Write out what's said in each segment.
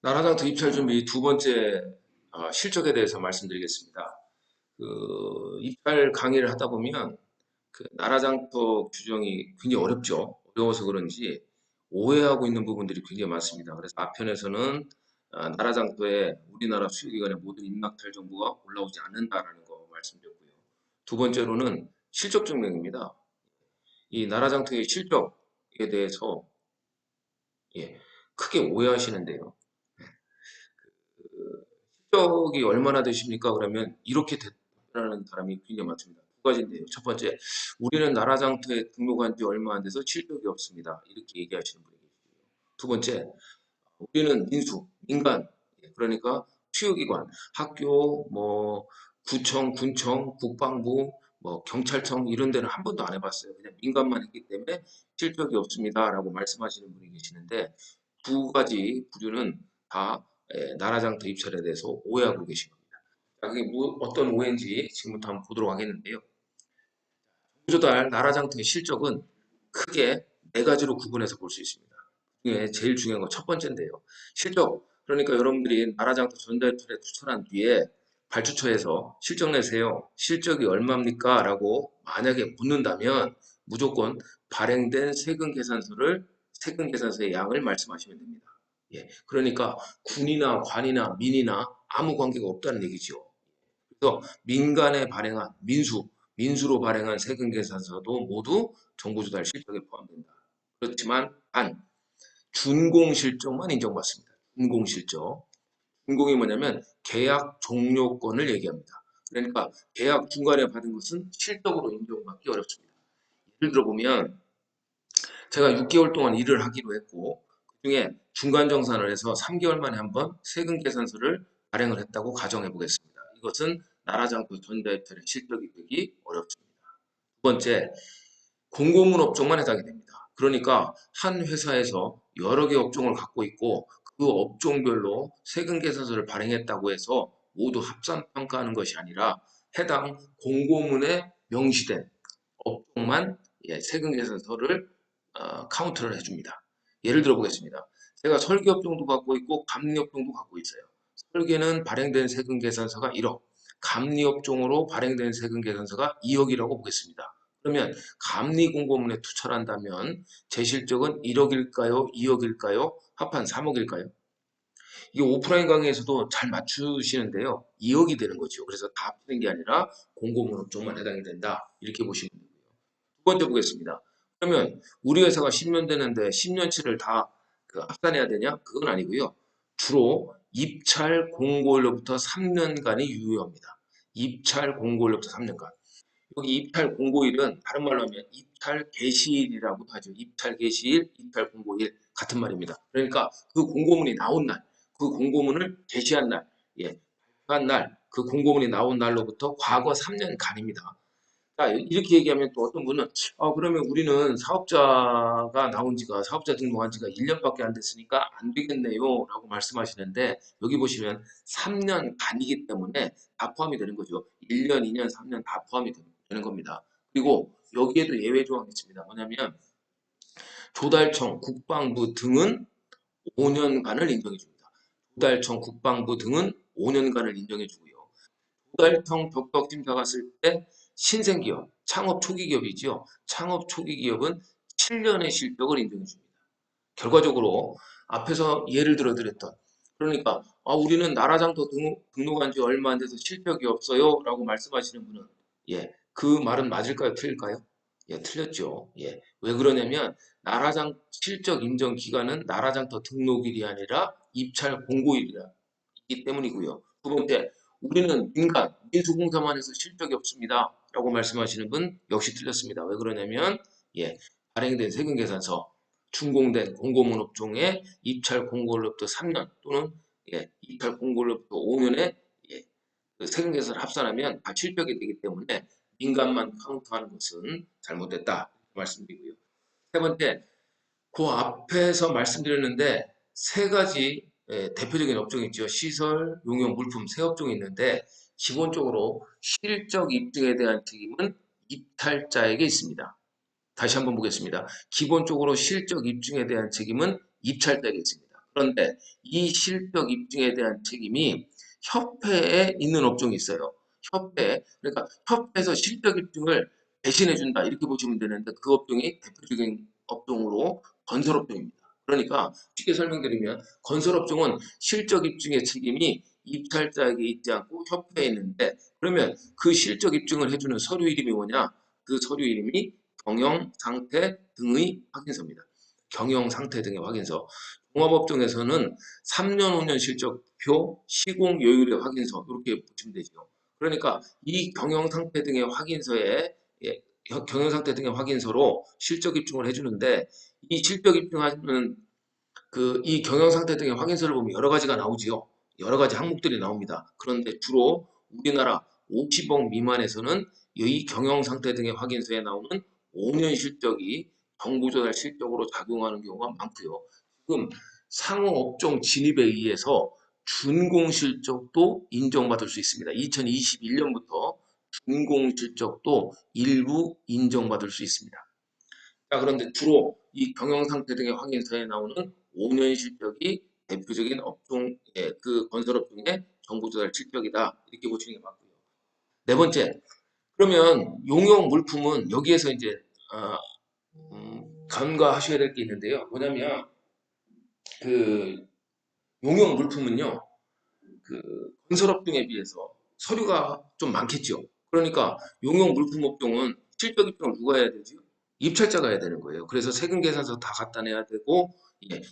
나라장터 입찰 준비 두 번째 실적에 대해서 말씀드리겠습니다. 입찰 강의를 하다 보면 나라장터 규정이 굉장히 어렵죠. 어려워서 그런지 오해하고 있는 부분들이 굉장히 많습니다. 그래서 앞편에서는 나라장터에 우리나라 수의기관의 모든 입락탈 정보가 올라오지 않는다라는 거 말씀드렸고요. 두 번째로는 실적 증명입니다. 이 나라장터의 실적에 대해서 예, 크게 오해하시는데요. 실적이 얼마나 되십니까? 그러면 이렇게 됐다는 사람이 굉장히 많습니다. 두 가지인데요. 첫 번째, 우리는 나라장터에 등록한 지 얼마 안 돼서 실적이 없습니다. 이렇게 얘기하시는 분이 계시고요. 두 번째, 우리는 민수, 민간, 그러니까 수요기관, 학교, 구청, 군청, 국방부, 경찰청 이런 데는 한 번도 안 해봤어요. 그냥 민간만 했기 때문에 실적이 없습니다라고 말씀하시는 분이 계시는데 두 가지 부류는 다 나라장터 입찰에 대해서 오해하고 계신 겁니다. 자, 그게 어떤 오해인지 지금부터 한번 보도록 하겠는데요. 정부조달 나라장터의 실적은 크게 네 가지로 구분해서 볼 수 있습니다. 그게 제일 중요한 건 첫 번째인데요. 실적, 그러니까 여러분들이 나라장터 전자유출에 추천한 뒤에 발주처에서 실적 내세요. 실적이 얼마입니까? 라고 만약에 묻는다면 무조건 발행된 세금 계산서의 양을 말씀하시면 됩니다. 예, 그러니까 군이나 관이나 민이나 아무 관계가 없다는 얘기죠. 그래서 민간에 발행한 민수로 발행한 세금 계산서도 모두 정부 조달 실적에 포함된다. 그렇지만 준공 실적만 인정받습니다. 준공 실적. 준공이 뭐냐면 계약 종료권을 얘기합니다. 그러니까 계약 중간에 받은 것은 실적으로 인정받기 어렵습니다. 예를 들어 보면 제가 6개월 동안 일을 하기로 했고 그중에 중간 정산을 해서 3개월 만에 한번 세금 계산서를 발행을 했다고 가정해 보겠습니다. 이것은 나라장터 전자입찰의 실적이 되기 어렵습니다. 두 번째, 공고문 업종만 해당이 됩니다. 그러니까 한 회사에서 여러 개 업종을 갖고 있고 그 업종별로 세금 계산서를 발행했다고 해서 모두 합산 평가하는 것이 아니라 해당 공고문에 명시된 업종만 세금 계산서를 카운트를 해줍니다. 예를 들어 보겠습니다. 제가 설계 업종도 갖고 있고 감리 업종도 갖고 있어요. 설계는 발행된 세금 계산서가 1억, 감리 업종으로 발행된 세금 계산서가 2억이라고 보겠습니다. 그러면 감리 공고문에 투철한다면 제 실적은 1억일까요? 2억일까요? 합한 3억일까요? 이게 오프라인 강의에서도 잘 맞추시는데요. 2억이 되는 거죠. 그래서 다 합치는 게 아니라 공고문 업종만 해당이 된다. 이렇게 보시면 되고요. 두 번째 보겠습니다. 그러면 우리 회사가 10년 되는데 10년치를 다 합산해야 되냐? 그건 아니고요. 주로 입찰 공고일로부터 3년간이 유효합니다. 입찰 공고일로부터 3년간. 여기 입찰 공고일은 다른 말로 하면 입찰 개시일이라고도 하죠. 입찰 개시일, 입찰 공고일 같은 말입니다. 그러니까 그 공고문이 나온 날, 그 공고문을 제시한 날, 발표한 날, 그 공고문이 나온 날로부터 과거 3년간입니다. 자, 이렇게 얘기하면 또 어떤 분은 그러면 우리는 사업자 등록한 지가 1년밖에 안 됐으니까 안 되겠네요 라고 말씀하시는데 여기 보시면 3년 단이기 때문에 다 포함이 되는 거죠. 1년, 2년, 3년 다 포함이 되는 겁니다. 그리고 여기에도 예외 조항이 있습니다. 뭐냐면 조달청, 국방부 등은 5년간을 인정해 줍니다. 조달청, 국방부 등은 5년간을 인정해 주고요. 조달청 적격심사 갔을 때 신생기업, 창업 초기 기업이지요. 창업 초기 기업은 7년의 실적을 인정해 줍니다. 결과적으로 앞에서 예를 들어 드렸던 그러니까 우리는 나라장터 등록한 지 얼마 안 돼서 실적이 없어요 라고 말씀하시는 분은 그 말은 맞을까요? 틀릴까요? 틀렸죠. 왜 그러냐면 나라장 실적 인정 기간은 나라장터 등록일이 아니라 입찰 공고일이기 때문이고요. 두 번째, 우리는 민수공사만 해서 실적이 없습니다. 라고 말씀하시는 분 역시 틀렸습니다. 왜 그러냐면, 발행된 세금계산서, 준공된 공고문 업종의 입찰 공고일로부터 3년 또는 입찰 공고일로부터 5년의 그 세금계산을 합산하면 다 실적이 되기 때문에 민간만 카운트하는 것은 잘못됐다. 말씀드리고요. 세 번째, 그 앞에서 말씀드렸는데 세 가지 대표적인 업종이 있죠. 시설, 용역, 물품 세 업종이 있는데 기본적으로 실적 입증에 대한 책임은 입찰자에게 있습니다. 다시 한번 보겠습니다. 기본적으로 실적 입증에 대한 책임은 입찰자에게 있습니다. 그런데 이 실적 입증에 대한 책임이 협회에 있는 업종이 있어요. 협회. 그러니까 협회에서 실적 입증을 대신해 준다. 이렇게 보시면 되는데 그 업종이 대표적인 업종으로 건설업종입니다. 그러니까 쉽게 설명드리면 건설업종은 실적 입증의 책임이 입찰자에게 있지 않고 협회에 있는데 그러면 그 실적 입증을 해주는 서류 이름이 뭐냐? 그 서류 이름이 경영 상태 등의 확인서입니다. 경영 상태 등의 확인서. 종합업종에서는 3년, 5년 실적표, 시공 요율의 확인서 이렇게 보시면 되죠. 그러니까 이 경영 상태 등의 확인서에 예, 경영 상태 등의 확인서로 실적 입증을 해주는데 이 실적 입증하는 이 경영 상태 등의 확인서를 보면 여러 가지가 나오지요. 여러 가지 항목들이 나옵니다. 그런데 주로 우리나라 50억 미만에서는 이 경영 상태 등의 확인서에 나오는 5년 실적이 정부 조달 실적으로 작용하는 경우가 많고요. 지금 상호 업종 진입에 의해서 준공 실적도 인정받을 수 있습니다. 2021년부터 준공 실적도 일부 인정받을 수 있습니다. 자, 그런데 주로 이 경영 상태 등의 확인서에 나오는 5년 실적이 대표적인 업종의 그 건설업종의 정부 조달 실적이다. 이렇게 보시는 게 맞고요. 네 번째, 그러면 용역 물품은 여기에서 이제 간과하셔야 될 게 있는데요. 뭐냐면 그 용역 물품은요. 건설업종에 비해서 서류가 좀 많겠죠. 그러니까 용역 물품 업종은 실적 입증을 누가 해야 되죠? 입찰자가 해야 되는 거예요. 그래서 세금 계산서 다 갖다 내야 되고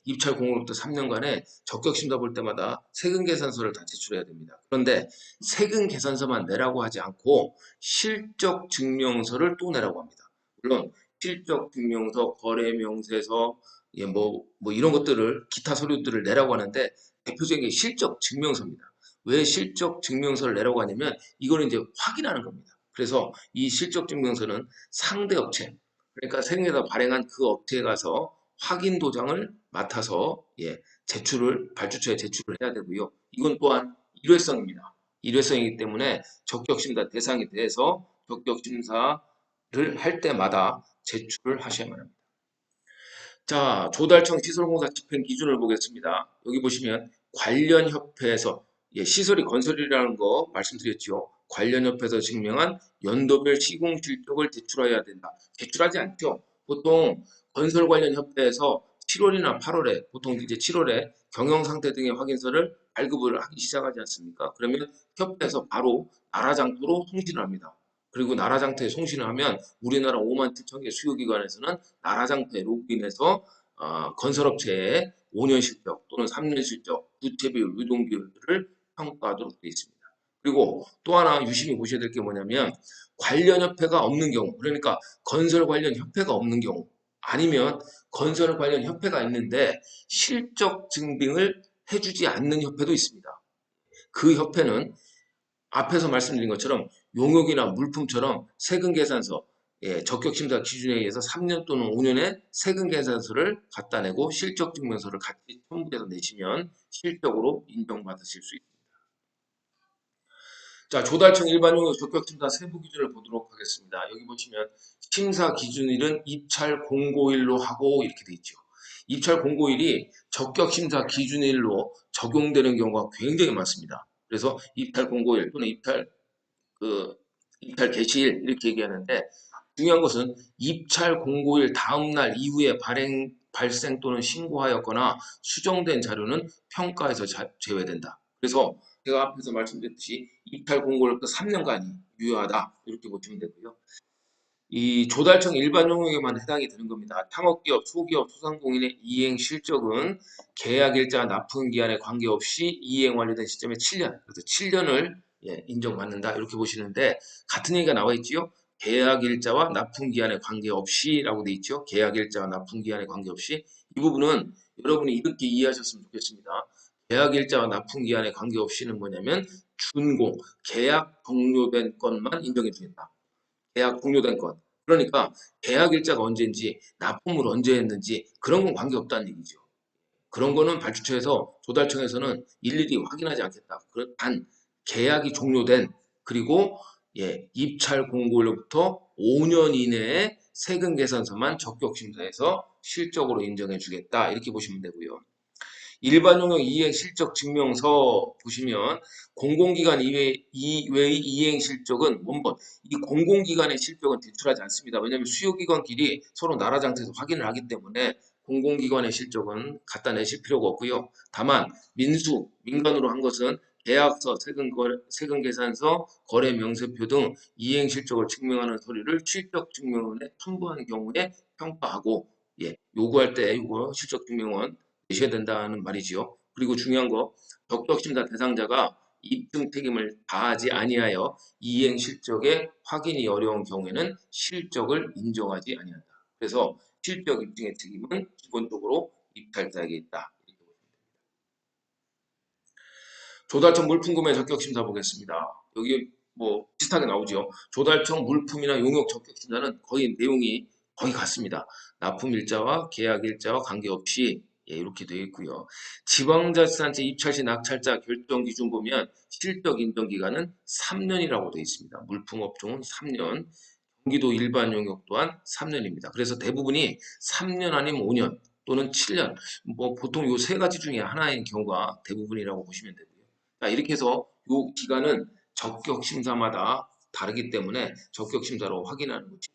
입찰 공로부터 3년간에 적격 심사 볼 때마다 세금 계산서를 다 제출해야 됩니다. 그런데 세금 계산서만 내라고 하지 않고 실적 증명서를 또 내라고 합니다. 물론 실적 증명서, 거래 명세서, 뭐 이런 것들을 기타 서류들을 내라고 하는데 대표적인 게 실적 증명서입니다. 왜 실적 증명서를 내라고 하냐면 이거는 이제 확인하는 겁니다. 그래서 이 실적 증명서는 상대 업체, 그러니까 세금에다 발행한 그 업체에 가서 확인 도장을 맡아서 발주처에 제출을 해야 되고요. 이건 또한 일회성입니다. 일회성이기 때문에 적격심사 대상이 돼서 적격심사를 할 때마다 제출을 하셔야만 합니다. 자, 조달청 시설공사 집행 기준을 보겠습니다. 여기 보시면 관련 협회에서 시설이 건설이라는 거 말씀드렸죠. 관련 협회에서 증명한 연도별 시공 실적을 제출해야 된다. 제출하지 않죠. 보통 건설 관련 협회에서 7월이나 8월에 보통 이제 7월에 경영 상태 등의 확인서를 발급을 하기 시작하지 않습니까? 그러면 협회에서 바로 나라장터로 송신을 합니다. 그리고 나라장터에 송신을 하면 우리나라 5만 7천 개 수요기관에서는 나라장터에 로그인해서 건설업체의 5년 실적 또는 3년 실적, 부채비율, 유동비율을 평가하도록 되어 있습니다. 그리고 또 하나 유심히 보셔야 될 게 뭐냐면 관련 협회가 없는 경우, 그러니까 건설 관련 협회가 없는 경우, 아니면 건설 관련 협회가 있는데 실적 증빙을 해주지 않는 협회도 있습니다. 그 협회는 앞에서 말씀드린 것처럼 용역이나 물품처럼 세금 계산서, 적격 심사 기준에 의해서 3년 또는 5년의 세금 계산서를 갖다 내고 실적 증명서를 같이 첨부해서 내시면 실적으로 인정받으실 수 있습니다. 자, 조달청 일반용역 적격 심사 세부 기준을 보도록 하겠습니다. 여기 보시면 심사 기준일은 입찰 공고일로 하고 이렇게 돼 있죠. 입찰 공고일이 적격 심사 기준일로 적용되는 경우가 굉장히 많습니다. 그래서 입찰 공고일 또는 입찰 개시일 이렇게 얘기하는데 중요한 것은 입찰 공고일 다음 날 이후에 발생 또는 신고하였거나 수정된 자료는 평가에서 제외된다. 그래서 제가 앞에서 말씀드렸듯이 입찰 공고일부터 3년간이 유효하다 이렇게 보시면 되고요. 이 조달청 일반 용역에만 해당이 되는 겁니다. 창업기업, 소기업, 소상공인의 이행 실적은 계약일자 납품기한에 관계없이 이행 완료된 시점에 7년, 그래서 7년을 인정받는다 이렇게 보시는데 같은 얘기가 나와 있지요. 계약일자와 납품기한에 관계없이라고 돼 있죠. 계약일자와 납품기한에 관계없이 이 부분은 여러분이 이렇게 이해하셨으면 좋겠습니다. 계약일자와 납품기한에 관계없이는 뭐냐면 준공, 계약 종료된 것만 인정해 주겠다. 계약 종료된 것. 그러니까 계약 일자가 언제인지 납품을 언제 했는지 그런 건 관계없다는 얘기죠. 그런 거는 발주처에서 조달청에서는 일일이 확인하지 않겠다. 단 계약이 종료된 그리고 입찰 공고일로부터 5년 이내에 세금 계산서만 적격 심사해서 실적으로 인정해 주겠다. 이렇게 보시면 되고요. 일반 용역 이행 실적 증명서 보시면 공공기관 이외의 이행 실적은 원본 이 공공기관의 실적은 제출하지 않습니다. 왜냐하면 수요기관끼리 서로 나라장터에서 확인을 하기 때문에 공공기관의 실적은 갖다 내실 필요가 없고요. 다만 민간으로 한 것은 계약서, 세금계산서, 거래명세표 등 이행 실적을 증명하는 서류를 실적증명원에 첨부한 경우에 평가하고 요구할 때 이거 실적증명원 내셔야 된다는 말이지요. 그리고 중요한 거 적격심사 대상자가 입증 책임을 다하지 아니하여 이행 실적의 확인이 어려운 경우에는 실적을 인정하지 아니한다. 그래서 실적 입증의 책임은 기본적으로 입찰자에게 있다. 조달청 물품구매 적격심사 보겠습니다. 여기 뭐 비슷하게 나오죠. 조달청 물품이나 용역 적격심사는 거의 내용이 거의 같습니다. 납품일자와 계약일자와 관계없이 이렇게 되어 있고요. 지방자치단체 입찰 시 낙찰자 결정 기준 보면 실적 인정 기간은 3년이라고 되어 있습니다. 물품업종은 3년, 경기도 일반 용역 또한 3년입니다. 그래서 대부분이 3년 아니면 5년 또는 7년, 뭐 보통 요 세 가지 중에 하나인 경우가 대부분이라고 보시면 되고요. 자, 이렇게 해서 요 기간은 적격 심사마다 다르기 때문에 적격 심사로 확인하는 거죠.